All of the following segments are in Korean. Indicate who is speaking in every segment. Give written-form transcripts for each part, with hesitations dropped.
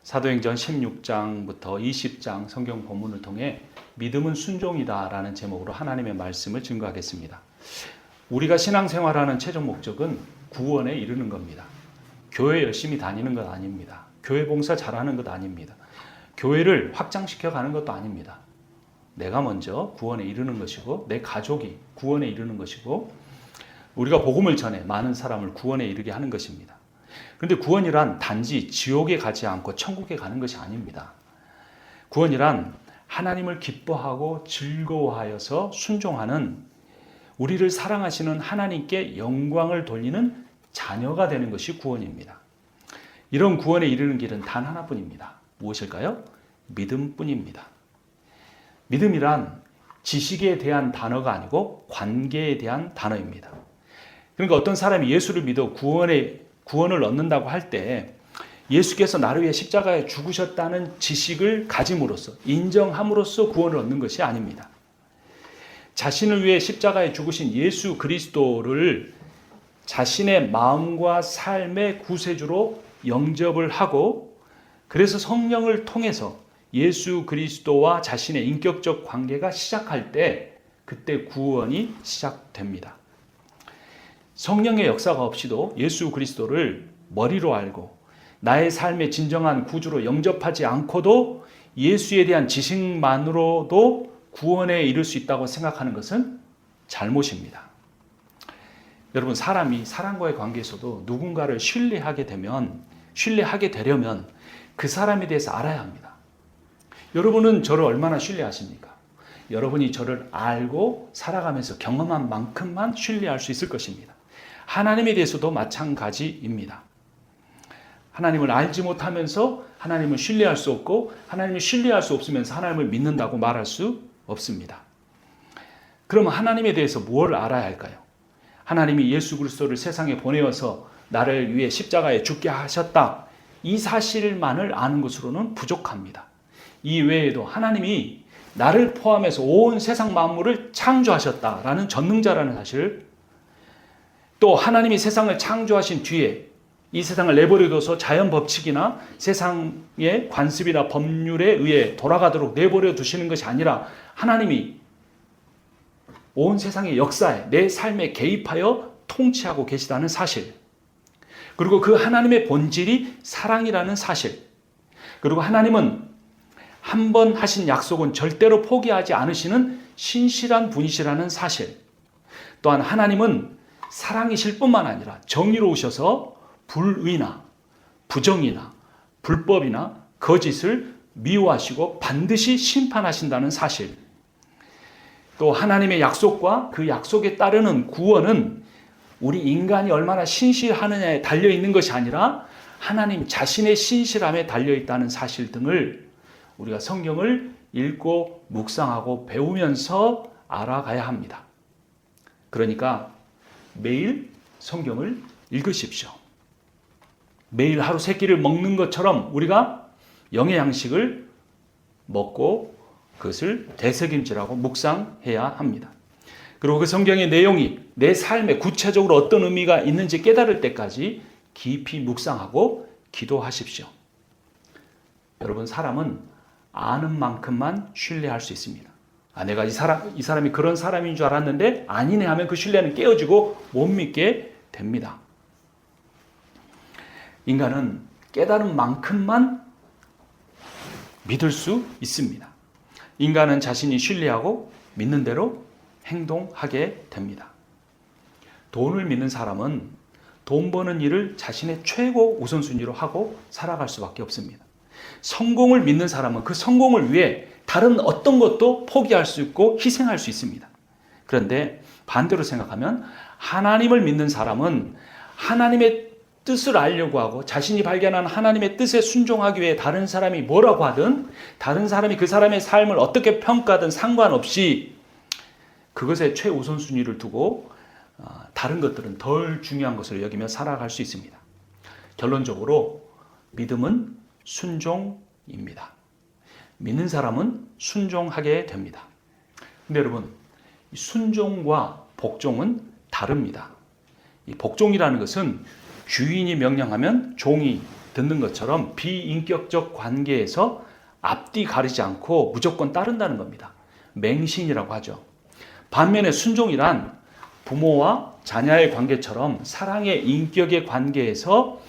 Speaker 1: 사도행전 16장부터 20장 성경 본문을 통해 믿음은 순종이다라는 제목으로 하나님의 말씀을 증거하겠습니다. 우리가 신앙생활하는 최종 목적은 구원에 이르는 겁니다. 교회 열심히 다니는 것 아닙니다. 교회 봉사 잘하는 것 아닙니다. 교회를 확장시켜 가는 것도 아닙니다. 내가 먼저 구원에 이르는 것이고 내 가족이 구원에 이르는 것이고 우리가 복음을 전해 많은 사람을 구원에 이르게 하는 것입니다. 그런데 구원이란 단지 지옥에 가지 않고 천국에 가는 것이 아닙니다. 구원이란 하나님을 기뻐하고 즐거워하여서 순종하는 우리를 사랑하시는 하나님께 영광을 돌리는 자녀가 되는 것이 구원입니다. 이런 구원에 이르는 길은 단 하나뿐입니다. 무엇일까요? 믿음뿐입니다. 믿음이란 지식에 대한 단어가 아니고 관계에 대한 단어입니다. 그러니까 어떤 사람이 예수를 믿어 구원을 얻는다고 할 때 예수께서 나를 위해 십자가에 죽으셨다는 지식을 가짐으로써 인정함으로써 구원을 얻는 것이 아닙니다. 자신을 위해 십자가에 죽으신 예수 그리스도를 자신의 마음과 삶의 구세주로 영접을 하고 그래서 성령을 통해서 예수 그리스도와 자신의 인격적 관계가 시작할 때 그때 구원이 시작됩니다. 성령의 역사가 없이도 예수 그리스도를 머리로 알고 나의 삶의 진정한 구주로 영접하지 않고도 예수에 대한 지식만으로도 구원에 이를 수 있다고 생각하는 것은 잘못입니다. 여러분, 사람이 사람과의 관계에서도 누군가를 신뢰하게 되려면 그 사람에 대해서 알아야 합니다. 여러분은 저를 얼마나 신뢰하십니까? 여러분이 저를 알고 살아가면서 경험한 만큼만 신뢰할 수 있을 것입니다. 하나님에 대해서도 마찬가지입니다. 하나님을 알지 못하면서 하나님을 신뢰할 수 없고 하나님을 신뢰할 수 없으면서 하나님을 믿는다고 말할 수 없습니다. 그러면 하나님에 대해서 뭘 알아야 할까요? 하나님이 예수 그리스도를 세상에 보내어서 나를 위해 십자가에 죽게 하셨다. 이 사실만을 아는 것으로는 부족합니다. 이 외에도 하나님이 나를 포함해서 온 세상 만물을 창조하셨다라는 전능자라는 사실, 또 하나님이 세상을 창조하신 뒤에 이 세상을 내버려둬서 자연 법칙이나 세상의 관습이나 법률에 의해 돌아가도록 내버려 두시는 것이 아니라 하나님이 온 세상의 역사에 내 삶에 개입하여 통치하고 계시다는 사실, 그리고 그 하나님의 본질이 사랑이라는 사실, 그리고 하나님은 한 번 하신 약속은 절대로 포기하지 않으시는 신실한 분이시라는 사실, 또한 하나님은 사랑이실 뿐만 아니라 정의로우셔서 불의나 부정이나 불법이나 거짓을 미워하시고 반드시 심판하신다는 사실, 또 하나님의 약속과 그 약속에 따르는 구원은 우리 인간이 얼마나 신실하느냐에 달려있는 것이 아니라 하나님 자신의 신실함에 달려있다는 사실 등을 우리가 성경을 읽고 묵상하고 배우면서 알아가야 합니다. 그러니까 매일 성경을 읽으십시오. 매일 하루 세 끼를 먹는 것처럼 우리가 영의 양식을 먹고 그것을 되새김질하고 묵상해야 합니다. 그리고 그 성경의 내용이 내 삶에 구체적으로 어떤 의미가 있는지 깨달을 때까지 깊이 묵상하고 기도하십시오. 여러분, 사람은 아는 만큼만 신뢰할 수 있습니다. 내가 이 사람이 그런 사람인 줄 알았는데 아니네 하면 그 신뢰는 깨어지고 못 믿게 됩니다. 인간은 깨달은 만큼만 믿을 수 있습니다. 인간은 자신이 신뢰하고 믿는 대로 행동하게 됩니다. 돈을 믿는 사람은 돈 버는 일을 자신의 최고 우선순위로 하고 살아갈 수밖에 없습니다. 성공을 믿는 사람은 그 성공을 위해 다른 어떤 것도 포기할 수 있고 희생할 수 있습니다. 그런데 반대로 생각하면 하나님을 믿는 사람은 하나님의 뜻을 알려고 하고 자신이 발견한 하나님의 뜻에 순종하기 위해 다른 사람이 뭐라고 하든 다른 사람이 그 사람의 삶을 어떻게 평가하든 상관없이 그것에 최우선순위를 두고 다른 것들은 덜 중요한 것으로 여기며 살아갈 수 있습니다. 결론적으로 믿음은 순종입니다. 믿는 사람은 순종하게 됩니다. 근데 여러분, 순종과 복종은 다릅니다. 이 복종이라는 것은 주인이 명령하면 종이 듣는 것처럼 비인격적 관계에서 앞뒤 가리지 않고 무조건 따른다는 겁니다. 맹신이라고 하죠. 반면에 순종이란 부모와 자녀의 관계처럼 사랑의 인격의 관계에서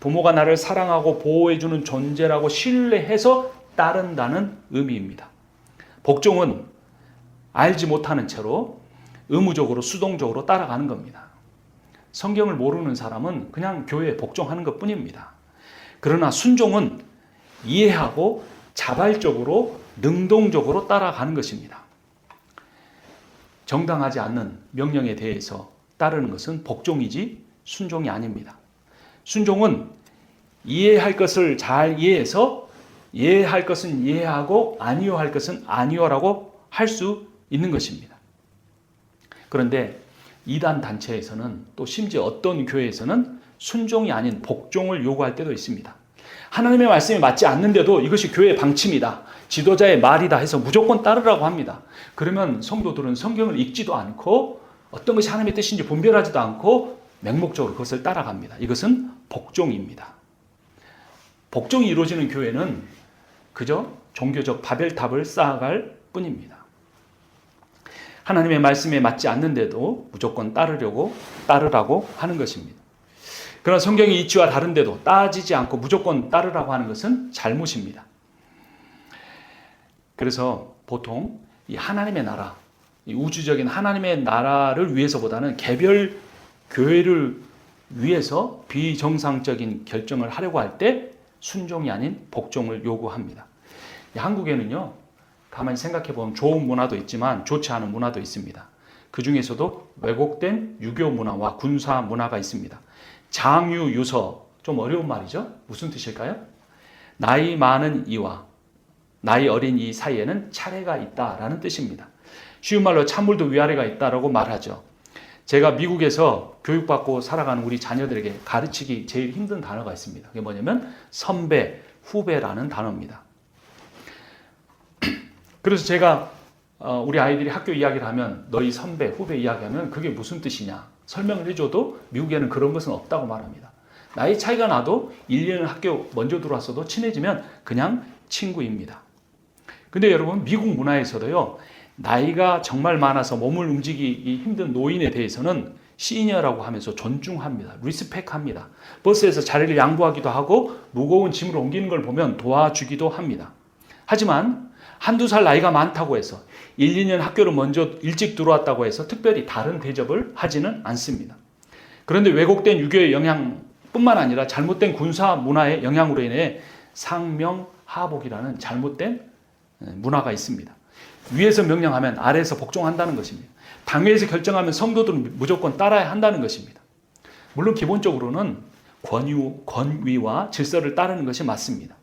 Speaker 1: 부모가 나를 사랑하고 보호해주는 존재라고 신뢰해서 따른다는 의미입니다. 복종은 알지 못하는 채로 의무적으로 수동적으로 따라가는 겁니다. 성경을 모르는 사람은 그냥 교회에 복종하는 것뿐입니다. 그러나 순종은 이해하고 자발적으로 능동적으로 따라가는 것입니다. 정당하지 않는 명령에 대해서 따르는 것은 복종이지 순종이 아닙니다. 순종은 이해할 것을 잘 이해해서 이해할 것은 이해하고 아니요할 것은 아니요라고 할 수 있는 것입니다. 그런데 이단 단체에서는 또 심지어 어떤 교회에서는 순종이 아닌 복종을 요구할 때도 있습니다. 하나님의 말씀에 맞지 않는데도 이것이 교회의 방침이다, 지도자의 말이다 해서 무조건 따르라고 합니다. 그러면 성도들은 성경을 읽지도 않고 어떤 것이 하나님의 뜻인지 분별하지도 않고 맹목적으로 그것을 따라갑니다. 이것은 복종입니다. 복종이 이루어지는 교회는 그저 종교적 바벨탑을 쌓아갈 뿐입니다. 하나님의 말씀에 맞지 않는데도 무조건 따르라고 하는 것입니다. 그러나 성경의 이치와 다른데도 따지지 않고 무조건 따르라고 하는 것은 잘못입니다. 그래서 보통 이 하나님의 나라, 이 우주적인 하나님의 나라를 위해서보다는 개별 교회를 위해서 비정상적인 결정을 하려고 할 때 순종이 아닌 복종을 요구합니다. 한국에는요, 가만히 생각해 보면 좋은 문화도 있지만 좋지 않은 문화도 있습니다. 그 중에서도 왜곡된 유교 문화와 군사 문화가 있습니다. 장유유서, 좀 어려운 말이죠. 무슨 뜻일까요? 나이 많은 이와 나이 어린 이 사이에는 차례가 있다라는 뜻입니다. 쉬운 말로 찬물도 위아래가 있다라고 말하죠. 제가 미국에서 교육받고 살아가는 우리 자녀들에게 가르치기 제일 힘든 단어가 있습니다. 그게 뭐냐면 선배, 후배라는 단어입니다. 그래서 제가 우리 아이들이 학교 이야기를 하면 너희 선배, 후배 이야기하면 그게 무슨 뜻이냐 설명을 해줘도 미국에는 그런 것은 없다고 말합니다. 나이 차이가 나도 1년 학교 먼저 들어왔어도 친해지면 그냥 친구입니다. 근데 여러분, 미국 문화에서도요, 나이가 정말 많아서 몸을 움직이기 힘든 노인에 대해서는 시니어라고 하면서 존중합니다. 리스펙합니다. 버스에서 자리를 양보하기도 하고 무거운 짐을 옮기는 걸 보면 도와주기도 합니다. 하지만 한두 살 나이가 많다고 해서 1, 2년 학교를 먼저 일찍 들어왔다고 해서 특별히 다른 대접을 하지는 않습니다. 그런데 왜곡된 유교의 영향뿐만 아니라 잘못된 군사 문화의 영향으로 인해 상명하복이라는 잘못된 문화가 있습니다. 위에서 명령하면 아래에서 복종한다는 것입니다. 당회에서 결정하면 성도들은 무조건 따라야 한다는 것입니다. 물론 기본적으로는 권위와 질서를 따르는 것이 맞습니다.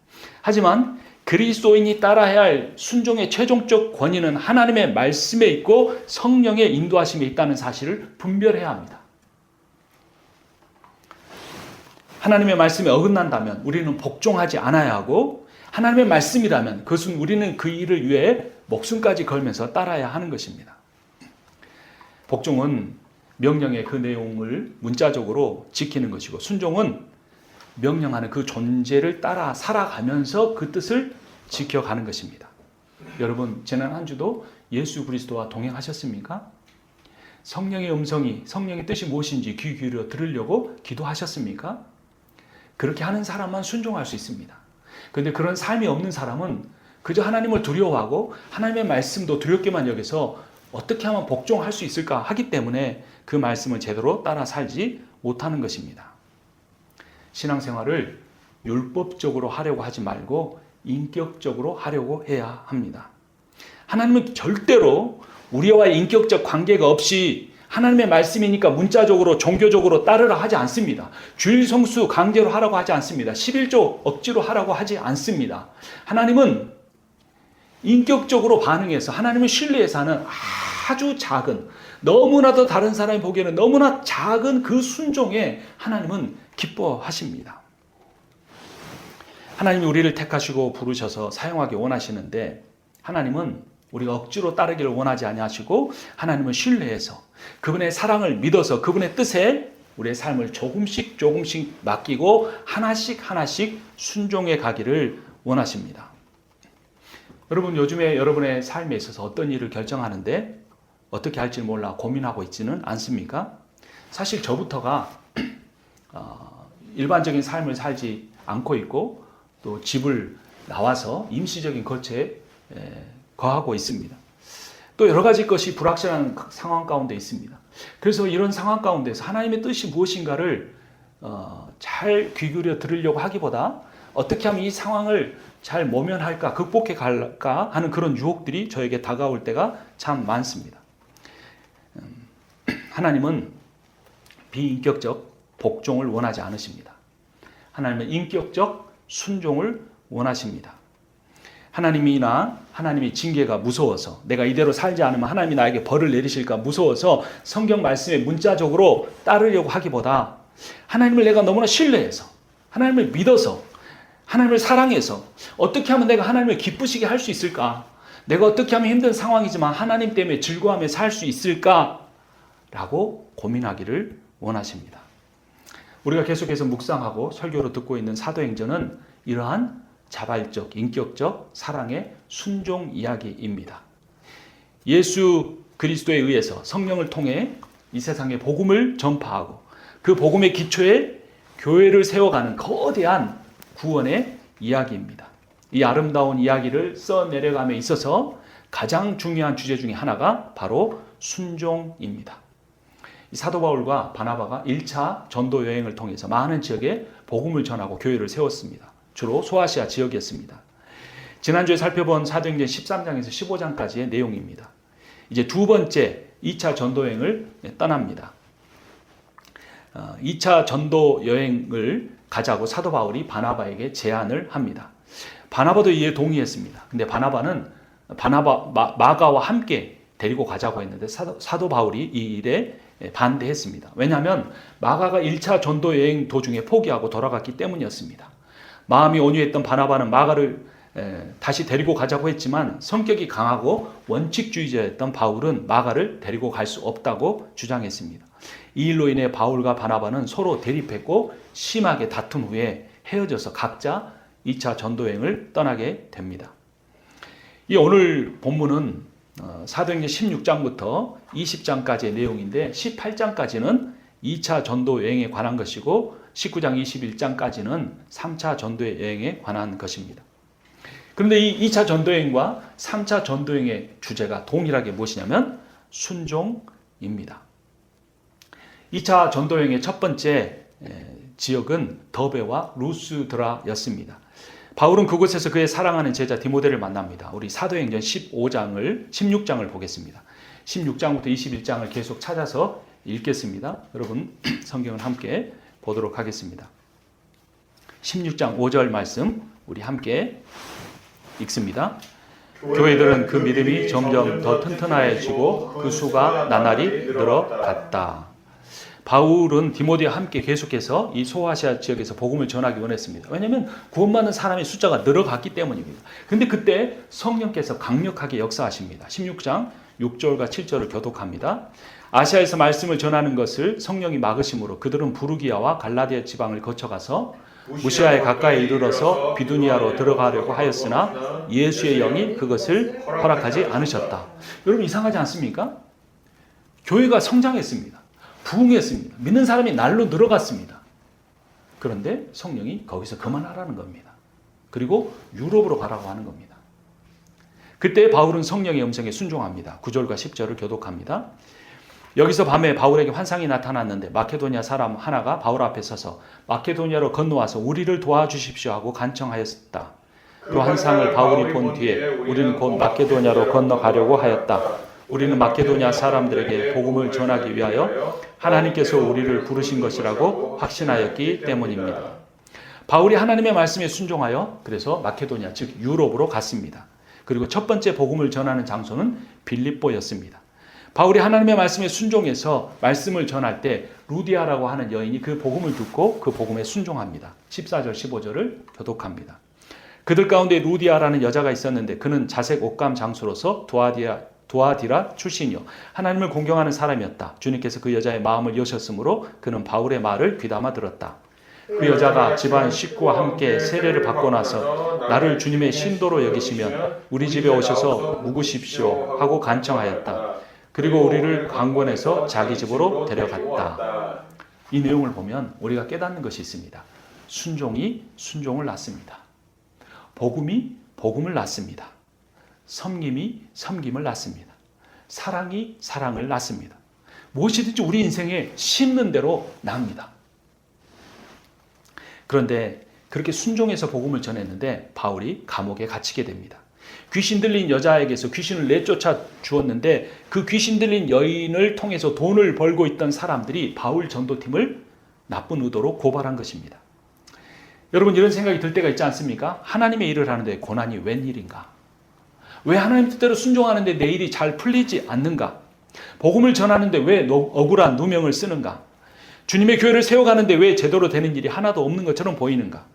Speaker 1: 하지만 그리스도인이 따라야 할 순종의 최종적 권위는 하나님의 말씀에 있고 성령의 인도하심에 있다는 사실을 분별해야 합니다. 하나님의 말씀에 어긋난다면 우리는 복종하지 않아야 하고, 하나님의 말씀이라면 그것은 우리는 그 일을 위해 목숨까지 걸면서 따라야 하는 것입니다. 복종은 명령의 그 내용을 문자적으로 지키는 것이고, 순종은 명령하는 그 존재를 따라 살아가면서 그 뜻을 지켜가는 것입니다. 여러분, 지난 한 주도 예수 그리스도와 동행하셨습니까? 성령의 음성이, 성령의 뜻이 무엇인지 귀 기울여 들으려고 기도하셨습니까? 그렇게 하는 사람만 순종할 수 있습니다. 그런데 그런 삶이 없는 사람은 그저 하나님을 두려워하고 하나님의 말씀도 두렵게만 여겨서 어떻게 하면 복종할 수 있을까 하기 때문에 그 말씀을 제대로 따라 살지 못하는 것입니다. 신앙생활을 율법적으로 하려고 하지 말고 인격적으로 하려고 해야 합니다. 하나님은 절대로 우리와의 인격적 관계가 없이 하나님의 말씀이니까 문자적으로 종교적으로 따르라 하지 않습니다. 주일 성수 강제로 하라고 하지 않습니다. 11조 억지로 하라고 하지 않습니다. 하나님은 인격적으로 반응해서 하나님을 신뢰해서 하는 아주 작은, 너무나도 다른 사람이 보기에는 너무나 작은 그 순종에 하나님은 기뻐하십니다. 하나님이 우리를 택하시고 부르셔서 사용하기 원하시는데, 하나님은 우리가 억지로 따르기를 원하지 아니하시고 하나님을 신뢰해서 그분의 사랑을 믿어서 그분의 뜻에 우리의 삶을 조금씩 맡기고 하나씩 순종해 가기를 원하십니다. 여러분, 요즘에 여러분의 삶에 있어서 어떤 일을 결정하는데 어떻게 할지 몰라 고민하고 있지는 않습니까? 사실 저부터가 일반적인 삶을 살지 않고 있고 또 집을 나와서 임시적인 거처에 거하고 있습니다. 또 여러 가지 것이 불확실한 상황 가운데 있습니다. 그래서 이런 상황 가운데서 하나님의 뜻이 무엇인가를 잘 귀 기울여 들으려고 하기보다 어떻게 하면 이 상황을 잘 모면할까, 극복해 갈까 하는 그런 유혹들이 저에게 다가올 때가 참 많습니다. 하나님은 비인격적 복종을 원하지 않으십니다. 하나님은 인격적 순종을 원하십니다. 하나님이나 하나님의 징계가 무서워서 내가 이대로 살지 않으면 하나님이 나에게 벌을 내리실까 무서워서 성경 말씀에 문자적으로 따르려고 하기보다 하나님을 내가 너무나 신뢰해서 하나님을 믿어서 하나님을 사랑해서 어떻게 하면 내가 하나님을 기쁘시게 할 수 있을까? 내가 어떻게 하면 힘든 상황이지만 하나님 때문에 즐거워하며 살 수 있을까? 라고 고민하기를 원하십니다. 우리가 계속해서 묵상하고 설교로 듣고 있는 사도행전은 이러한 자발적, 인격적 사랑의 순종 이야기입니다. 예수 그리스도에 의해서 성령을 통해 이 세상에 복음을 전파하고 그 복음의 기초에 교회를 세워가는 거대한 구원의 이야기입니다. 이 아름다운 이야기를 써내려감에 있어서 가장 중요한 주제 중에 하나가 바로 순종입니다. 이 사도 바울과 바나바가 1차 전도 여행을 통해서 많은 지역에 복음을 전하고 교회를 세웠습니다. 주로 소아시아 지역이었습니다. 지난주에 살펴본 사도행전 13장에서 15장까지의 내용입니다. 이제 두 번째 2차 전도 여행을 떠납니다. 2차 전도 여행을 가자고 사도 바울이 바나바에게 제안을 합니다. 바나바도 이에 동의했습니다. 근데 바나바는 마가와 함께 데리고 가자고 했는데 사도 바울이 이 일에 반대했습니다. 왜냐하면 마가가 1차 전도 여행 도중에 포기하고 돌아갔기 때문이었습니다. 마음이 온유했던 바나바는 마가를 다시 데리고 가자고 했지만 성격이 강하고 원칙주의자였던 바울은 마가를 데리고 갈 수 없다고 주장했습니다. 이 일로 인해 바울과 바나바는 서로 대립했고 심하게 다툰 후에 헤어져서 각자 2차 전도여행을 떠나게 됩니다. 이 오늘 본문은 사도행전 16장부터 20장까지의 내용인데 18장까지는 2차 전도여행에 관한 것이고 19장 21장까지는 3차 전도여행에 관한 것입니다. 그런데 이 2차 전도여행과 3차 전도여행의 주제가 동일하게 무엇이냐면 순종입니다. 2차 전도여행의 첫 번째 지역은 더베와 루스드라였습니다. 바울은 그곳에서 그의 사랑하는 제자 디모데를 만납니다. 우리 사도행전 16장을 보겠습니다. 16장부터 21장을 계속 찾아서 읽겠습니다. 여러분 성경을 함께 보도록 하겠습니다. 16장 5절 말씀 우리 함께 읽습니다. 교회들은 그 믿음이 점점 더 튼튼해지고 그 수가 나날이 늘어갔다. 바울은 디모데와 함께 계속해서 이 소아시아 지역에서 복음을 전하기 원했습니다. 왜냐하면 구원받는 사람의 숫자가 늘어갔기 때문입니다. 그런데 그때 성령께서 강력하게 역사하십니다. 16장 6절과 7절을 교독합니다. 아시아에서 말씀을 전하는 것을 성령이 막으심으로 그들은 부르기아와 갈라디아 지방을 거쳐가서 무시아에 가까이 이르러서 비두니아로 들어가려고 하였으나 예수의 영이 그것을 허락하지 않으셨다. 여러분 이상하지 않습니까? 교회가 성장했습니다. 부흥했습니다. 믿는 사람이 날로 늘어갔습니다. 그런데 성령이 거기서 그만하라는 겁니다. 그리고 유럽으로 가라고 하는 겁니다. 그때 바울은 성령의 음성에 순종합니다. 9절과 10절을 교독합니다. 여기서 밤에 바울에게 환상이 나타났는데 마케도니아 사람 하나가 바울 앞에 서서 마케도니아로 건너와서 우리를 도와주십시오 하고 간청하였다. 그 환상을 바울이 본 뒤에 우리는 곧 마케도니아로 건너가려고 하였다. 우리는 마케도니아 사람들에게 복음을 전하기 위하여 하나님께서 우리를 부르신 것이라고 확신하였기 때문입니다. 바울이 하나님의 말씀에 순종하여 그래서 마케도니아 즉 유럽으로 갔습니다. 그리고 첫 번째 복음을 전하는 장소는 빌립보였습니다. 바울이 하나님의 말씀에 순종해서 말씀을 전할 때 루디아라고 하는 여인이 그 복음을 듣고 그 복음에 순종합니다. 14절 15절을 교독합니다. 그들 가운데 루디아라는 여자가 있었는데 그는 자색 옷감 장수로서 두아디라 출신이요 하나님을 공경하는 사람이었다. 주님께서 그 여자의 마음을 여셨으므로 그는 바울의 말을 귀담아 들었다. 그 여자가 집안 식구와 함께 세례를 받고 나서 나를 주님의 신도로 여기시면 우리 집에 오셔서 묵으십시오 하고 간청하였다. 그리고 우리를 강권해서 자기 집으로 데려갔다. 이 내용을 보면 우리가 깨닫는 것이 있습니다. 순종이 순종을 낳습니다. 복음이 복음을 낳습니다. 섬김이 섬김을 낳습니다. 사랑이 사랑을 낳습니다. 무엇이든지 우리 인생에 심는 대로 납니다. 그런데 그렇게 순종해서 복음을 전했는데 바울이 감옥에 갇히게 됩니다. 귀신 들린 여자에게서 귀신을 내쫓아 주었는데 그 귀신 들린 여인을 통해서 돈을 벌고 있던 사람들이 바울 전도팀을 나쁜 의도로 고발한 것입니다. 여러분 이런 생각이 들 때가 있지 않습니까? 하나님의 일을 하는데 고난이 웬일인가? 왜 하나님 뜻대로 순종하는데 내 일이 잘 풀리지 않는가? 복음을 전하는데 왜 억울한 누명을 쓰는가? 주님의 교회를 세워가는데 왜 제대로 되는 일이 하나도 없는 것처럼 보이는가?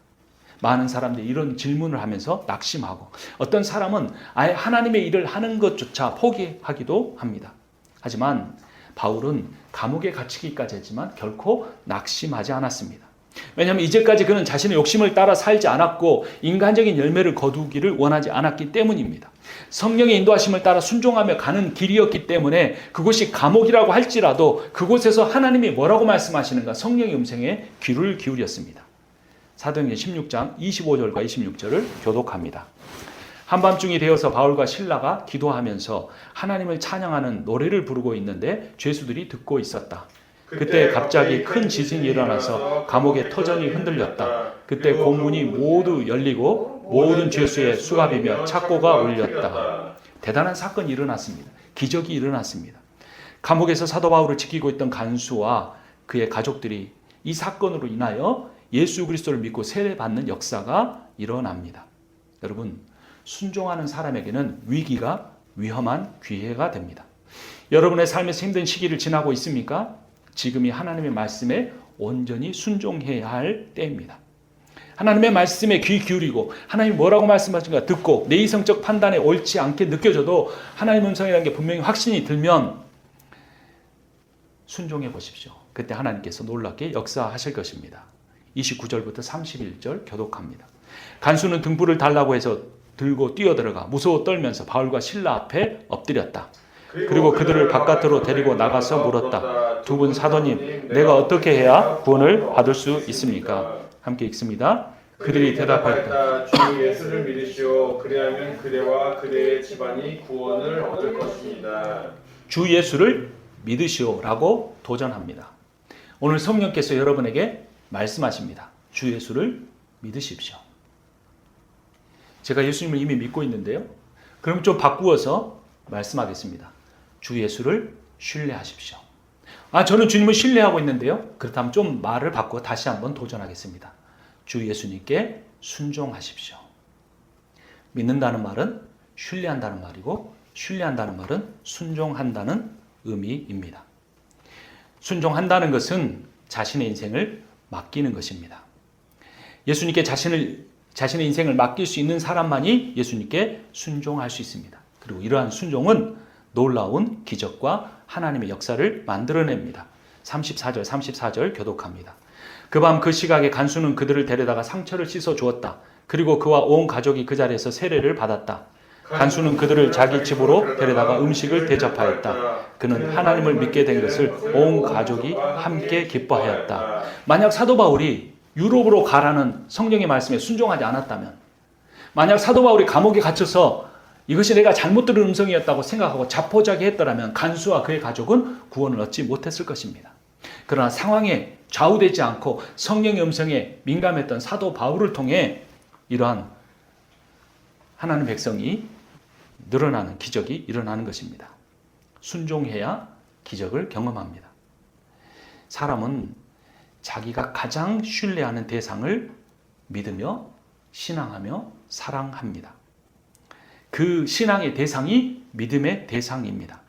Speaker 1: 많은 사람들이 이런 질문을 하면서 낙심하고 어떤 사람은 아예 하나님의 일을 하는 것조차 포기하기도 합니다. 하지만 바울은 감옥에 갇히기까지 했지만 결코 낙심하지 않았습니다. 왜냐하면 이제까지 그는 자신의 욕심을 따라 살지 않았고 인간적인 열매를 거두기를 원하지 않았기 때문입니다. 성령의 인도하심을 따라 순종하며 가는 길이었기 때문에 그곳이 감옥이라고 할지라도 그곳에서 하나님이 뭐라고 말씀하시는가 성령의 음성에 귀를 기울였습니다. 사도행전 16장 25절과 26절을 교독합니다. 한밤중이 되어서 바울과 실라가 기도하면서 하나님을 찬양하는 노래를 부르고 있는데 죄수들이 듣고 있었다. 그때 갑자기 큰 지진이 일어나서 감옥의 터전이 흔들렸다. 그때 공문이 모두 열리고 모든 죄수의 수갑이며 착고가 울렸다. 대단한 사건이 일어났습니다. 기적이 일어났습니다. 감옥에서 사도 바울을 지키고 있던 간수와 그의 가족들이 이 사건으로 인하여 예수 그리스도를 믿고 세례받는 역사가 일어납니다. 여러분, 순종하는 사람에게는 위기가 위험한 기회가 됩니다. 여러분의 삶에서 힘든 시기를 지나고 있습니까? 지금이 하나님의 말씀에 온전히 순종해야 할 때입니다. 하나님의 말씀에 귀 기울이고 하나님이 뭐라고 말씀하신가 듣고 내 이성적 판단에 옳지 않게 느껴져도 하나님 음성이라는 게 분명히 확신이 들면 순종해 보십시오. 그때 하나님께서 놀랍게 역사하실 것입니다. 29절부터 31절 교독합니다. 간수는 등불을 달라고 해서 들고 뛰어들어가 무서워 떨면서 바울과 실라 앞에 엎드렸다. 그리고 그들을 바깥으로 데리고 나가서 물었다. 두 분 사도님, 내가 어떻게 해야 구원을 받을 수 있습니까? 함께 읽습니다. 그들이 대답하였다.
Speaker 2: 주 예수를 믿으시오. 그리하면 그대와 그대의 집안이 구원을 얻을 것입니다.
Speaker 1: 주 예수를 믿으시오라고 도전합니다. 오늘 성령께서 여러분에게 말씀하십니다. 주 예수를 믿으십시오. 제가 예수님을 이미 믿고 있는데요. 그럼 좀 바꾸어서 말씀하겠습니다. 주 예수를 신뢰하십시오. 저는 주님을 신뢰하고 있는데요. 그렇다면 좀 말을 바꾸어 다시 한번 도전하겠습니다. 주 예수님께 순종하십시오. 믿는다는 말은 신뢰한다는 말이고 신뢰한다는 말은 순종한다는 의미입니다. 순종한다는 것은 자신의 인생을 맡기는 것입니다. 예수님께 자신의 인생을 맡길 수 있는 사람만이 예수님께 순종할 수 있습니다. 그리고 이러한 순종은 놀라운 기적과 하나님의 역사를 만들어냅니다. 34절 교독합니다. 그 밤 그 시각에 간수는 그들을 데려다가 상처를 씻어 주었다. 그리고 그와 온 가족이 그 자리에서 세례를 받았다. 간수는 그들을 자기 집으로 데려다가 음식을 대접하였다. 그는 하나님을 믿게 된 것을 온 가족이 함께 기뻐하였다. 만약 사도 바울이 유럽으로 가라는 성령의 말씀에 순종하지 않았다면, 만약 사도 바울이 감옥에 갇혀서 이것이 내가 잘못 들은 음성이었다고 생각하고 자포자기 했더라면 간수와 그의 가족은 구원을 얻지 못했을 것입니다. 그러나 상황에 좌우되지 않고 성령의 음성에 민감했던 사도 바울을 통해 이러한 하나님 백성이 늘어나는 기적이 일어나는 것입니다. 순종해야 기적을 경험합니다. 사람은 자기가 가장 신뢰하는 대상을 믿으며 신앙하며 사랑합니다. 그 신앙의 대상이 믿음의 대상입니다.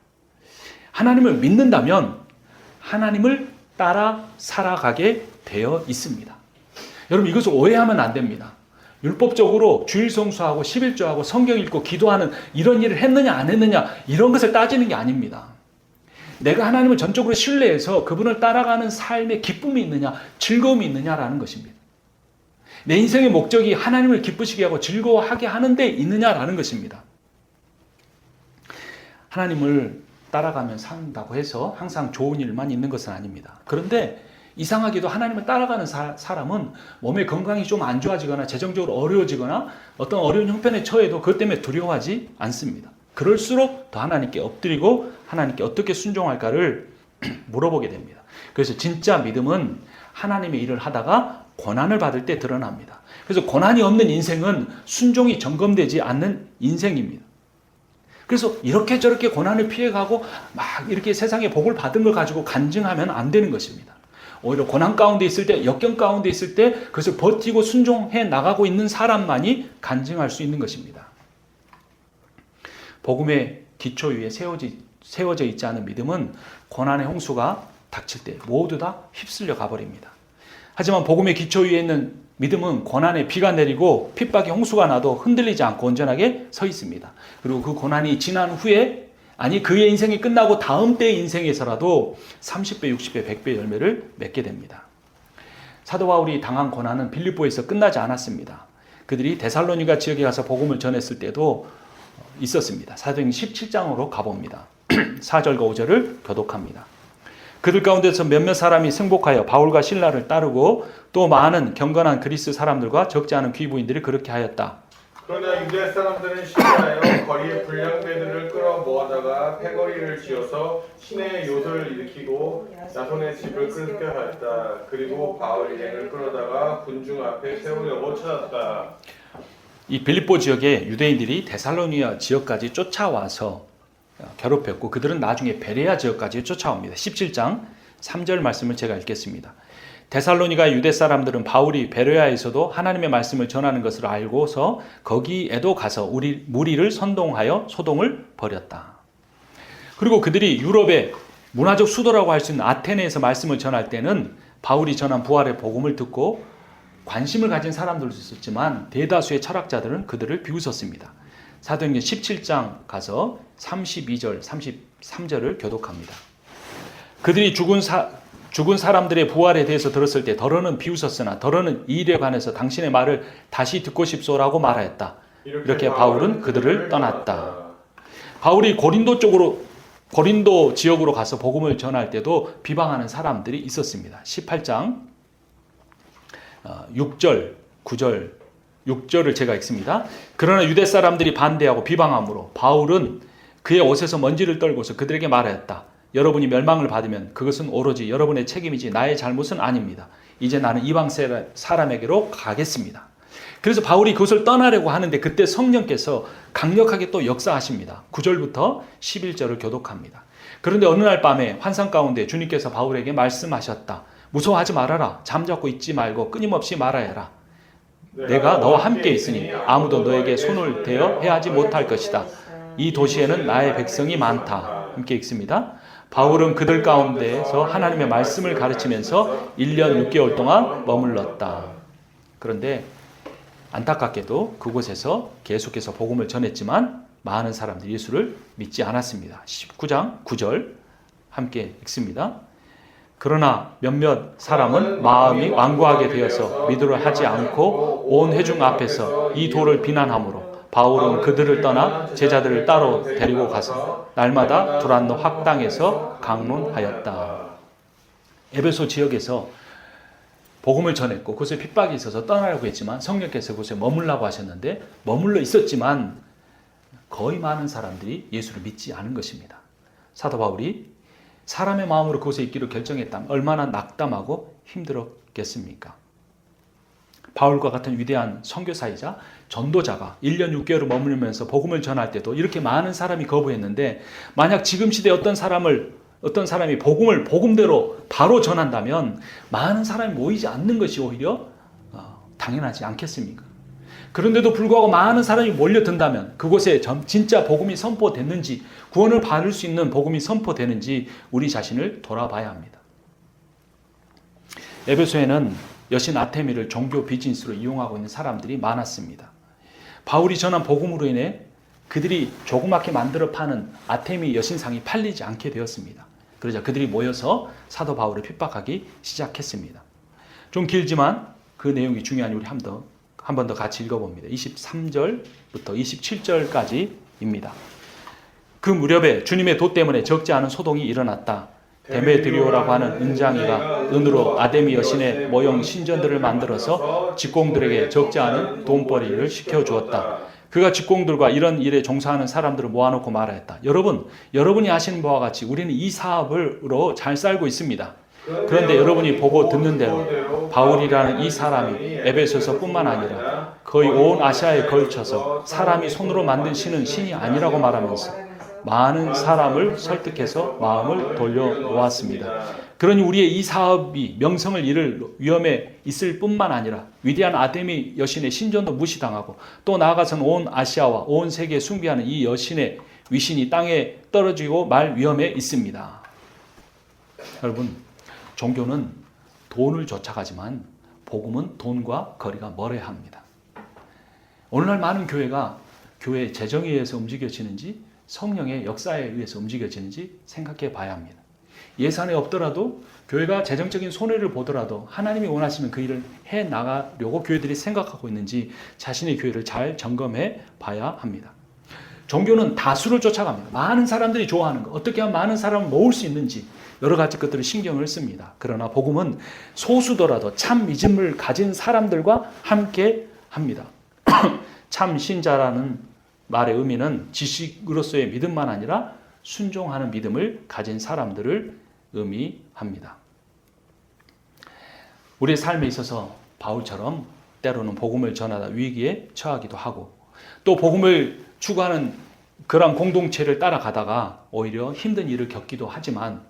Speaker 1: 하나님을 믿는다면 하나님을 따라 살아가게 되어 있습니다. 여러분 이것을 오해하면 안 됩니다. 율법적으로 주일 성수하고 11조하고 성경 읽고 기도하는 이런 일을 했느냐 안 했느냐 이런 것을 따지는 게 아닙니다. 내가 하나님을 전적으로 신뢰해서 그분을 따라가는 삶에 기쁨이 있느냐 즐거움이 있느냐라는 것입니다. 내 인생의 목적이 하나님을 기쁘시게 하고 즐거워하게 하는 데 있느냐라는 것입니다. 하나님을 따라가면 산다고 해서 항상 좋은 일만 있는 것은 아닙니다. 그런데 이상하게도 하나님을 따라가는 사람은 몸의 건강이 좀 안 좋아지거나 재정적으로 어려워지거나 어떤 어려운 형편에 처해도 그것 때문에 두려워하지 않습니다. 그럴수록 더 하나님께 엎드리고 하나님께 어떻게 순종할까를 물어보게 됩니다. 그래서 진짜 믿음은 하나님의 일을 하다가 고난을 받을 때 드러납니다. 그래서 고난이 없는 인생은 순종이 점검되지 않는 인생입니다. 그래서 이렇게 저렇게 고난을 피해가고 막 이렇게 세상에 복을 받은 걸 가지고 간증하면 안 되는 것입니다. 오히려 고난 가운데 있을 때, 역경 가운데 있을 때 그것을 버티고 순종해 나가고 있는 사람만이 간증할 수 있는 것입니다. 복음의 기초 위에 세워져 있지 않은 믿음은 고난의 홍수가 닥칠 때 모두 다 휩쓸려 가버립니다. 하지만 복음의 기초 위에 있는 믿음은 고난에 비가 내리고 핍박의 홍수가 나도 흔들리지 않고 온전하게 서 있습니다. 그리고 그 고난이 지난 후에 아니 그의 인생이 끝나고 다음 때의 인생에서라도 30배, 60배, 100배 열매를 맺게 됩니다. 사도 바울이 당한 고난은 빌립보에서 끝나지 않았습니다. 그들이 데살로니가 지역에 가서 복음을 전했을 때도 있었습니다. 사도행전 17장으로 가봅니다. 4절과 5절을 교독합니다. 그들 가운데서 몇몇 사람이 승복하여 바울과 실라를 따르고 또 많은 경건한 그리스 사람들과 적지 않은 귀부인들이 그렇게 하였다.
Speaker 2: 그러나 유대 사람들은 시기하여 거리에 불량배들을 끌어 모아다가 패거리를 지어서 시내에 요소를 일으키고 야손의 집을 끊게 하였다. 그리고 바울 일행을 끌어다가 군중 앞에 세우려고 찾았다.
Speaker 1: 이 빌립보 지역의 유대인들이 데살로니아 지역까지 쫓아와서 괴롭혔고 그들은 나중에 베레아 지역까지 쫓아옵니다. 17장 3절 말씀을 제가 읽겠습니다. 데살로니가 유대 사람들은 바울이 베레아에서도 하나님의 말씀을 전하는 것을 알고서 거기에도 가서 무리를 선동하여 소동을 벌였다. 그리고 그들이 유럽의 문화적 수도라고 할 수 있는 아테네에서 말씀을 전할 때는 바울이 전한 부활의 복음을 듣고 관심을 가진 사람들도 있었지만 대다수의 철학자들은 그들을 비웃었습니다. 사도행전 17장 가서 32절, 33절을 교독합니다. 그들이 죽은 사람들의 부활에 대해서 들었을 때 더러는 비웃었으나 더러는 이 일에 관해서 당신의 말을 다시 듣고 싶소라고 말하였다. 이렇게 바울은 그들을 떠났다. 바울이 고린도 지역으로 가서 복음을 전할 때도 비방하는 사람들이 있었습니다. 18장 6절, 9절, 6절을 제가 읽습니다. 그러나 유대 사람들이 반대하고 비방함으로 바울은 그의 옷에서 먼지를 떨고서 그들에게 말하였다. 여러분이 멸망을 받으면 그것은 오로지 여러분의 책임이지 나의 잘못은 아닙니다. 이제 나는 이방 사람에게로 가겠습니다. 그래서 바울이 그것을 떠나려고 하는데 그때 성령께서 강력하게 또 역사하십니다. 9절부터 11절을 교독합니다. 그런데 어느 날 밤에 환상 가운데 주님께서 바울에게 말씀하셨다. 무서워하지 말아라. 잠자고 있지 말고 끊임없이 말아야 해라. 내가 너와 함께 있으니 아무도 너에게 손을 대어 해하지 못할 것이다. 이 도시에는 나의 백성이 많다. 함께 읽습니다. 바울은 그들 가운데서 하나님의 말씀을 가르치면서 1년 6개월 동안 머물렀다. 그런데 안타깝게도 그곳에서 계속해서 복음을 전했지만 많은 사람들이 예수를 믿지 않았습니다. 19장 9절 함께 읽습니다. 그러나 몇몇 사람은 마음이 완고하게 되어서 믿으려 하지 않고 온 회중 앞에서 이 도를 비난하므로 바울은 그들을 떠나 제자들을 따로 데리고 가서 날마다 두란노 학당에서 강론하였다. 에베소 지역에서 복음을 전했고 그곳에 핍박이 있어서 떠나려고 했지만 성령께서 그곳에 머물라고 하셨는데 머물러 있었지만 거의 많은 사람들이 예수를 믿지 않은 것입니다. 사도 바울이 사람의 마음으로 그곳에 있기로 결정했다면 얼마나 낙담하고 힘들었겠습니까? 바울과 같은 위대한 선교사이자 전도자가 1년 6개월을 머물면서 복음을 전할 때도 이렇게 많은 사람이 거부했는데 만약 지금 시대에 어떤 사람이 복음을 복음대로 바로 전한다면 많은 사람이 모이지 않는 것이 오히려 당연하지 않겠습니까? 그런데도 불구하고 많은 사람이 몰려든다면 그곳에 진짜 복음이 선포됐는지 구원을 받을 수 있는 복음이 선포되는지 우리 자신을 돌아봐야 합니다. 에베소에는 여신 아테미를 종교 비즈니스로 이용하고 있는 사람들이 많았습니다. 바울이 전한 복음으로 인해 그들이 조그맣게 만들어 파는 아테미 여신상이 팔리지 않게 되었습니다. 그러자 그들이 모여서 사도 바울을 핍박하기 시작했습니다. 좀 길지만 그 내용이 중요하니 우리 한 번 더 같이 읽어봅니다. 23절부터 27절까지입니다. 그 무렵에 주님의 도 때문에 적지 않은 소동이 일어났다. 데메드리오라고 하는 은장이가 은으로 아데미 여신의 모형 신전들을 만들어서 직공들에게 적지 않은 돈벌이를 시켜주었다. 그가 직공들과 이런 일에 종사하는 사람들을 모아놓고 말하였다. 여러분이 아시는 바와 같이 우리는 이 사업으로 잘 살고 있습니다. 그런데 여러분이 보고 듣는 대로 바울이라는 이 사람이 에베소서뿐만 아니라 거의 온 아시아에 걸쳐서 사람이 손으로 만든 신은 신이 아니라고 말하면서 많은 사람을 설득해서 마음을 돌려놓았습니다. 그러니 우리의 이 사업이 명성을 잃을 위험에 있을 뿐만 아니라 위대한 아데미 여신의 신전도 무시당하고 또 나아가서는 온 아시아와 온 세계에 숭배하는 이 여신의 위신이 땅에 떨어지고 말 위험에 있습니다. 여러분, 종교는 돈을 쫓아가지만 복음은 돈과 거리가 멀어야 합니다. 오늘날 많은 교회가 교회의 재정에 의해서 움직여지는지 성령의 역사에 의해서 움직여지는지 생각해 봐야 합니다. 예산이 없더라도 교회가 재정적인 손해를 보더라도 하나님이 원하시면 그 일을 해 나가려고 교회들이 생각하고 있는지 자신의 교회를 잘 점검해 봐야 합니다. 종교는 다수를 쫓아갑니다. 많은 사람들이 좋아하는 것, 어떻게 하면 많은 사람을 모을 수 있는지 여러 가지 것들을 신경을 씁니다. 그러나 복음은 소수더라도 참 믿음을 가진 사람들과 함께 합니다. 참 신자라는 말의 의미는 지식으로서의 믿음만 아니라 순종하는 믿음을 가진 사람들을 의미합니다. 우리의 삶에 있어서 바울처럼 때로는 복음을 전하다 위기에 처하기도 하고 또 복음을 추구하는 그런 공동체를 따라가다가 오히려 힘든 일을 겪기도 하지만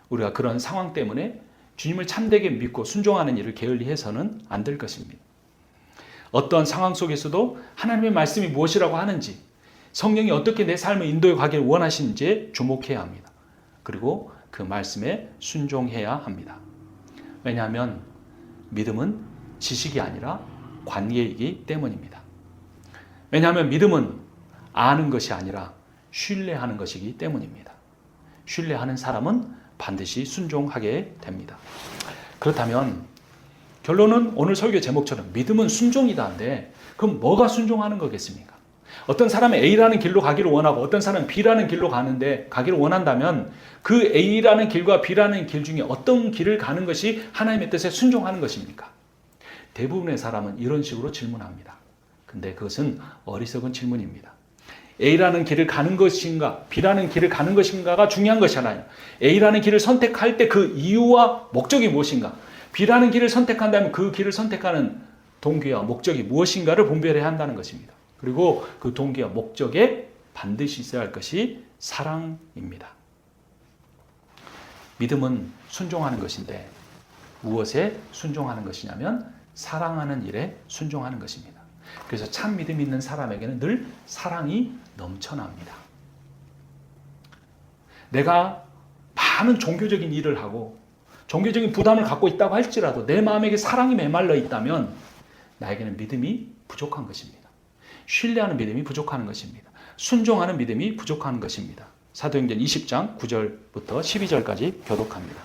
Speaker 1: 우리가 그런 상황 때문에 주님을 참되게 믿고 순종하는 일을 게을리해서는 안 될 것입니다. 어떤 상황 속에서도 하나님의 말씀이 무엇이라고 하는지 성령이 어떻게 내 삶을 인도해 가기를 원하시는지에 주목해야 합니다. 그리고 그 말씀에 순종해야 합니다. 왜냐하면 믿음은 지식이 아니라 관계이기 때문입니다. 왜냐하면 믿음은 아는 것이 아니라 신뢰하는 것이기 때문입니다. 신뢰하는 사람은 반드시 순종하게 됩니다. 그렇다면 결론은 오늘 설교 제목처럼 믿음은 순종이다인데 그럼 뭐가 순종하는 거겠습니까? 어떤 사람은 A라는 길로 가기를 원하고 어떤 사람은 B라는 길로 가기를 원한다면 그 A라는 길과 B라는 길 중에 어떤 길을 가는 것이 하나님의 뜻에 순종하는 것입니까? 대부분의 사람은 이런 식으로 질문합니다. 근데 그것은 어리석은 질문입니다. A라는 길을 가는 것인가 B라는 길을 가는 것인가가 중요한 것이 아니에요. A라는 길을 선택할 때 그 이유와 목적이 무엇인가, B라는 길을 선택한다면 그 길을 선택하는 동기와 목적이 무엇인가를 분별해야 한다는 것입니다. 그리고 그 동기와 목적에 반드시 있어야 할 것이 사랑입니다. 믿음은 순종하는 것인데 무엇에 순종하는 것이냐면 사랑하는 일에 순종하는 것입니다. 그래서 참 믿음 있는 사람에게는 늘 사랑이 넘쳐납니다. 내가 많은 종교적인 일을 하고 종교적인 부담을 갖고 있다고 할지라도 내 마음에게 사랑이 메말라 있다면 나에게는 믿음이 부족한 것입니다. 신뢰하는 믿음이 부족한 것입니다. 순종하는 믿음이 부족한 것입니다. 사도행전 20장 9절부터 12절까지 교독합니다.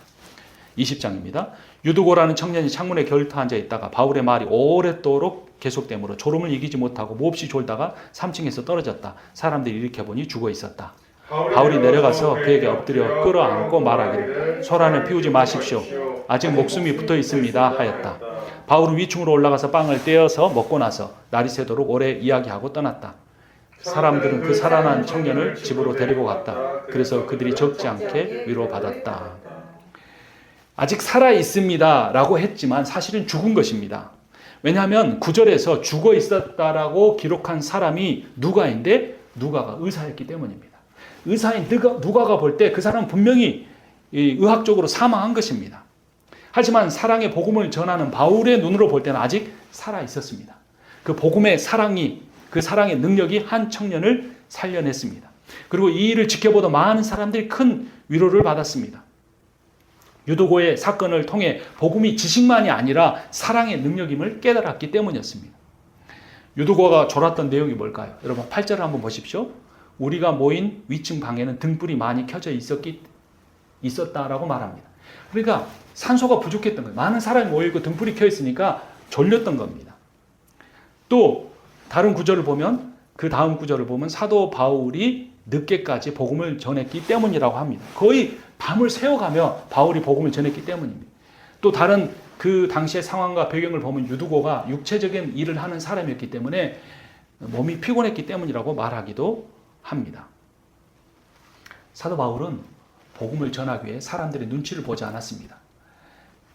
Speaker 1: 20장입니다. 유두고라는 청년이 창문에 결터 앉아 있다가 바울의 말이 오랫도록 계속되므로 졸음을 이기지 못하고 몹시 졸다가 3층에서 떨어졌다. 사람들이 일으켜보니 죽어 있었다. 바울이 내려가서 그에게 엎드려 끌어안고 말하기를 소란을 피우지 마십시오. 아직 목숨이 붙어 있습니다 하였다. 바울은 위층으로 올라가서 빵을 떼어서 먹고 나서 날이 새도록 오래 이야기하고 떠났다. 사람들은 그 살아난 청년을 집으로 데리고 갔다. 그래서 그들이 적지 않게 위로받았다. 아직 살아 있습니다 라고 했지만 사실은 죽은 것입니다. 왜냐하면 9절에서 죽어 있었다라고 기록한 사람이 누가인데 누가가 의사였기 때문입니다. 의사인 누가가 볼 때 그 사람은 분명히 의학적으로 사망한 것입니다. 하지만 사랑의 복음을 전하는 바울의 눈으로 볼 때는 아직 살아 있었습니다. 그 복음의 사랑이, 그 사랑의 능력이 한 청년을 살려냈습니다. 그리고 이 일을 지켜보던 많은 사람들이 큰 위로를 받았습니다. 유도고의 사건을 통해 복음이 지식만이 아니라 사랑의 능력임을 깨달았기 때문이었습니다. 유도고가 졸았던 내용이 뭘까요? 여러분 8절을 한번 보십시오. 우리가 모인 위층 방에는 등불이 많이 켜져 있었다라고 말합니다. 그러니까 산소가 부족했던 거예요. 많은 사람이 모이고 등불이 켜 있으니까 졸렸던 겁니다. 또 다른 구절을 보면 그 다음 구절을 보면 사도 바울이 늦게까지 복음을 전했기 때문이라고 합니다. 거의 밤을 새워가며 바울이 복음을 전했기 때문입니다. 또 다른 그 당시의 상황과 배경을 보면 유두고가 육체적인 일을 하는 사람이었기 때문에 몸이 피곤했기 때문이라고 말하기도 합니다. 사도 바울은 복음을 전하기 위해 사람들의 눈치를 보지 않았습니다.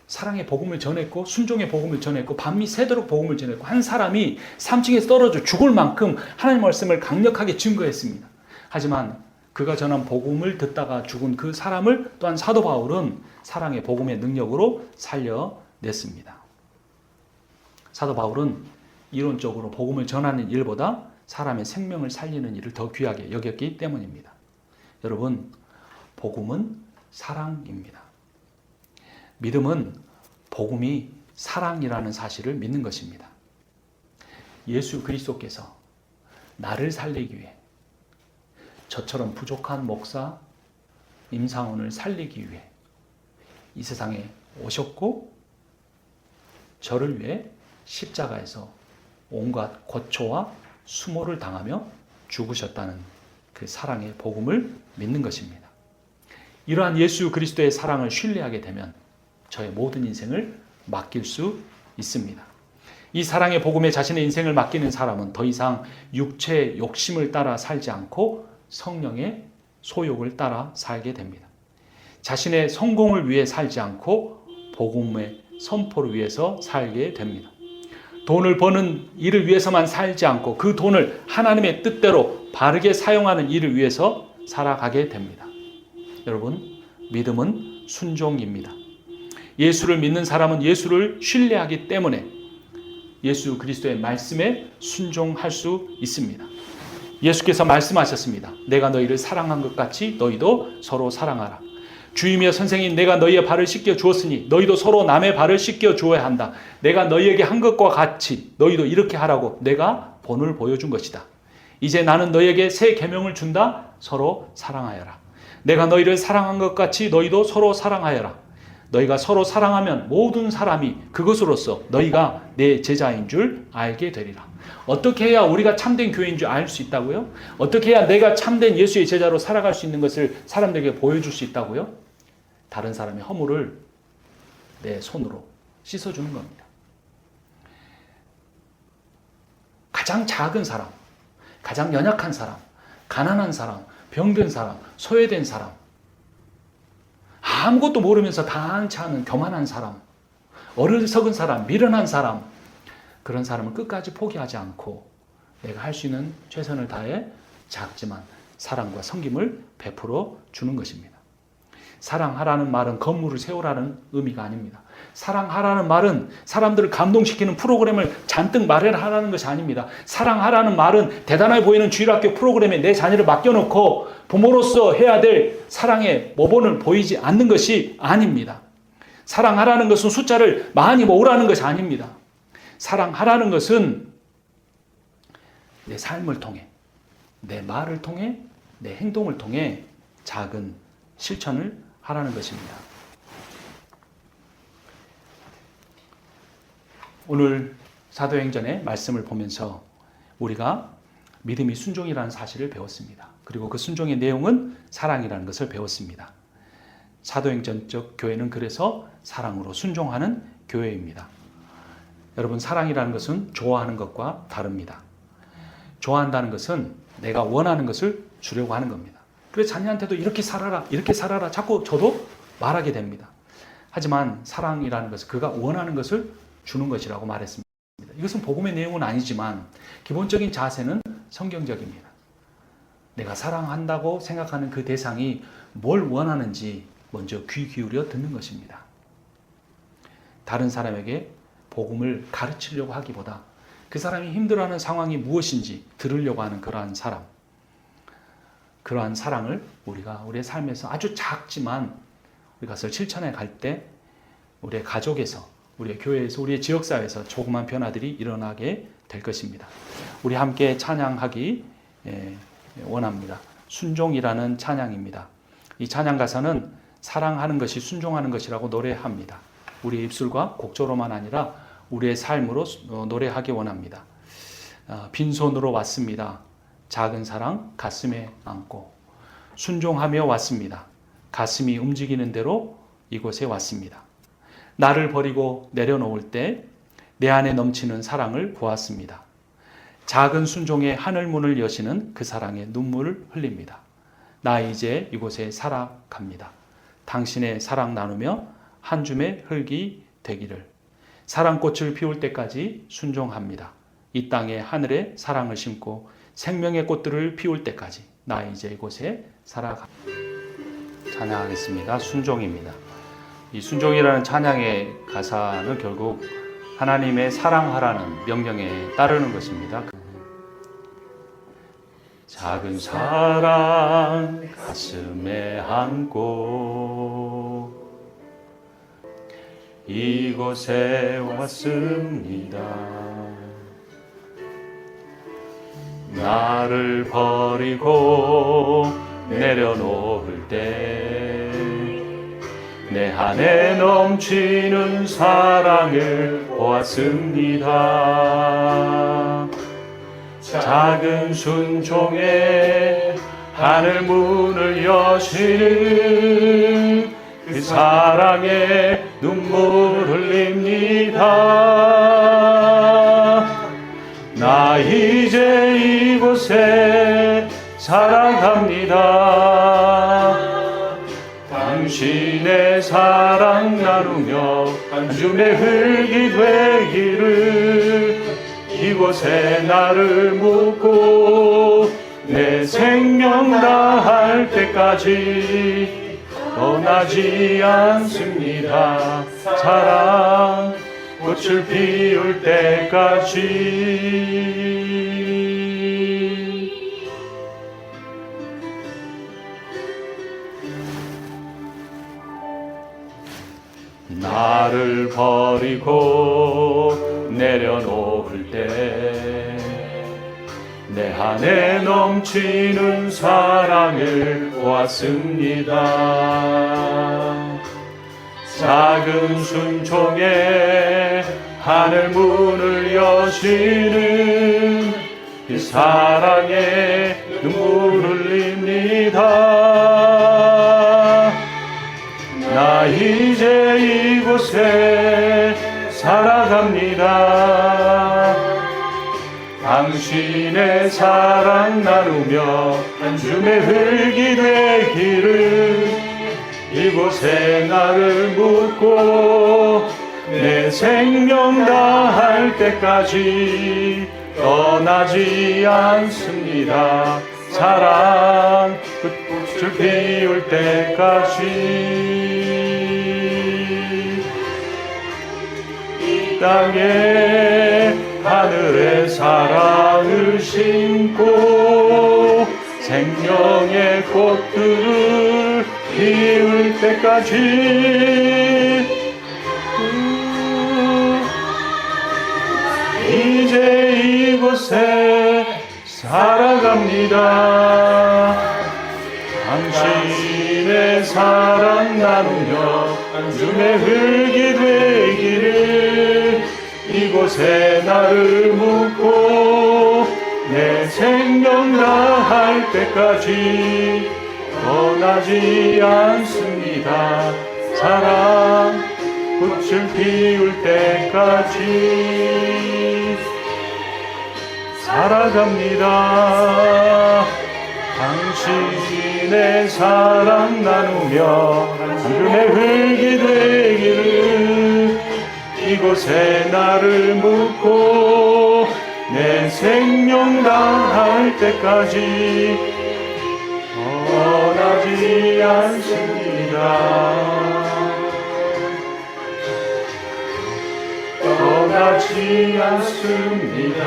Speaker 1: 사랑의 복음을 전했고 순종의 복음을 전했고 밤이 새도록 복음을 전했고 한 사람이 3층에서 떨어져 죽을 만큼 하나님의 말씀을 강력하게 증거했습니다. 하지만 그가 전한 복음을 듣다가 죽은 그 사람을 또한 사도 바울은 사랑의 복음의 능력으로 살려냈습니다. 사도 바울은 이론적으로 복음을 전하는 일보다 사람의 생명을 살리는 일을 더 귀하게 여겼기 때문입니다. 여러분, 복음은 사랑입니다. 믿음은 복음이 사랑이라는 사실을 믿는 것입니다. 예수 그리스도께서 나를 살리기 위해 저처럼 부족한 목사 임상훈을 살리기 위해 이 세상에 오셨고 저를 위해 십자가에서 온갖 고초와 수모를 당하며 죽으셨다는 그 사랑의 복음을 믿는 것입니다. 이러한 예수 그리스도의 사랑을 신뢰하게 되면 저의 모든 인생을 맡길 수 있습니다. 이 사랑의 복음에 자신의 인생을 맡기는 사람은 더 이상 육체의 욕심을 따라 살지 않고 성령의 소욕을 따라 살게 됩니다. 자신의 성공을 위해 살지 않고 복음의 선포를 위해서 살게 됩니다. 돈을 버는 일을 위해서만 살지 않고 그 돈을 하나님의 뜻대로 바르게 사용하는 일을 위해서 살아가게 됩니다. 여러분, 믿음은 순종입니다. 예수를 믿는 사람은 예수를 신뢰하기 때문에 예수 그리스도의 말씀에 순종할 수 있습니다. 예수께서 말씀하셨습니다. 내가 너희를 사랑한 것 같이 너희도 서로 사랑하라. 주이며 선생님, 내가 너희의 발을 씻겨 주었으니 너희도 서로 남의 발을 씻겨 주어야 한다. 내가 너희에게 한 것과 같이 너희도 이렇게 하라고 내가 본을 보여준 것이다. 이제 나는 너희에게 새 계명을 준다. 서로 사랑하여라. 내가 너희를 사랑한 것 같이 너희도 서로 사랑하여라. 너희가 서로 사랑하면 모든 사람이 그것으로써 너희가 내 제자인 줄 알게 되리라. 어떻게 해야 우리가 참된 교회인 줄 알 수 있다고요? 어떻게 해야 내가 참된 예수의 제자로 살아갈 수 있는 것을 사람들에게 보여줄 수 있다고요? 다른 사람의 허물을 내 손으로 씻어주는 겁니다. 가장 작은 사람, 가장 연약한 사람, 가난한 사람, 병든 사람, 소외된 사람, 아무것도 모르면서 당치 않은 교만한 사람, 어리석은 사람, 미련한 사람, 그런 사람을 끝까지 포기하지 않고 내가 할 수 있는 최선을 다해 작지만 사랑과 섬김을 베풀어 주는 것입니다. 사랑하라는 말은 건물을 세우라는 의미가 아닙니다. 사랑하라는 말은 사람들을 감동시키는 프로그램을 잔뜩 마련하라는 것이 아닙니다. 사랑하라는 말은 대단해 보이는 주일학교 프로그램에 내 자녀를 맡겨놓고 부모로서 해야 될 사랑의 모본을 보이지 않는 것이 아닙니다. 사랑하라는 것은 숫자를 많이 모으라는 것이 아닙니다. 사랑하라는 것은 내 삶을 통해, 내 말을 통해, 내 행동을 통해 작은 실천을 하라는 것입니다. 오늘 사도행전의 말씀을 보면서 우리가 믿음이 순종이라는 사실을 배웠습니다. 그리고 그 순종의 내용은 사랑이라는 것을 배웠습니다. 사도행전적 교회는 그래서 사랑으로 순종하는 교회입니다. 여러분, 사랑이라는 것은 좋아하는 것과 다릅니다. 좋아한다는 것은 내가 원하는 것을 주려고 하는 겁니다. 그래서 자녀한테도 이렇게 살아라 자꾸 저도 말하게 됩니다. 하지만 사랑이라는 것은 그가 원하는 것을 주는 것이라고 말했습니다. 이것은 복음의 내용은 아니지만 기본적인 자세는 성경적입니다. 내가 사랑한다고 생각하는 그 대상이 뭘 원하는지 먼저 귀 기울여 듣는 것입니다. 다른 사람에게 복음을 가르치려고 하기보다 그 사람이 힘들어하는 상황이 무엇인지 들으려고 하는 그러한 사람, 그러한 사랑을 우리가 우리의 삶에서 아주 작지만 그것을 실천해 갈 때 우리의 가족에서, 우리의 교회에서, 우리의 지역사회에서 조그만 변화들이 일어나게 될 것입니다. 우리 함께 찬양하기 원합니다. 순종이라는 찬양입니다. 이 찬양 가사는 사랑하는 것이 순종하는 것이라고 노래합니다. 우리의 입술과 곡조로만 아니라 우리의 삶으로 노래하기 원합니다. 빈손으로 왔습니다. 작은 사랑 가슴에 안고 순종하며 왔습니다. 가슴이 움직이는 대로 이곳에 왔습니다. 나를 버리고 내려놓을 때 내 안에 넘치는 사랑을 보았습니다. 작은 순종의 하늘문을 여시는 그 사랑의 눈물을 흘립니다. 나 이제 이곳에 살아갑니다. 당신의 사랑 나누며 한 줌의 흙이 되기를. 사랑꽃을 피울 때까지 순종합니다. 이 땅에 하늘에 사랑을 심고 생명의 꽃들을 피울 때까지 나 이제 이곳에 살아갑니다. 찬양하겠습니다. 순종입니다. 이 순종이라는 찬양의 가사는 결국 하나님의 사랑하라는 명령에 따르는 것입니다. 작은 사랑 가슴에 안고 이곳에 왔습니다. 나를 버리고 내려놓을 때 내 안에 넘치는 사랑을 보았습니다. 작은 순종에 하늘 문을 여시는 그 사랑에 눈물 흘립니다. 나 이제 이곳에 살아갑니다. 당신의 사랑 나누며 한 줌의 흙이 되기를. 이곳에 나를 묻고 내 생명 다할 때까지 떠나지 않습니다. 사랑 꽃을 피울 때까지. 나를 버리고 내려놓을 때 내 안에 넘치는 사랑을 보았습니다. 작은 순종에 하늘 문을 여시는 그 사랑에 눈물 흘립니다. 나 이제 이곳에 살아갑니다. 당신의 사랑 나누며 한 줌의 흙이 되기를. 이곳에 나를 묻고 내 생명 다할 때까지 떠나지 않습니다. 사랑 끝꽃을 피울 때까지. 이 땅에 하늘에 사랑을 심고 생명의 꽃들을 피울 때까지. 이제 이곳에 살아갑니다. 당신의 사랑 나누며 한 줌의 흙이 되기를. 이곳에 나를 묻고 내 생명 다할 때까지 떠나지 않습니다. 사랑 꽃을 피울 때까지 살아갑니다. 당신의 사랑 나누며 한 줌의 흙이 되기를. 이곳에 나를 묻고 내 생명 다할 때까지 떠나지 않습니다. 떠나지 않습니다.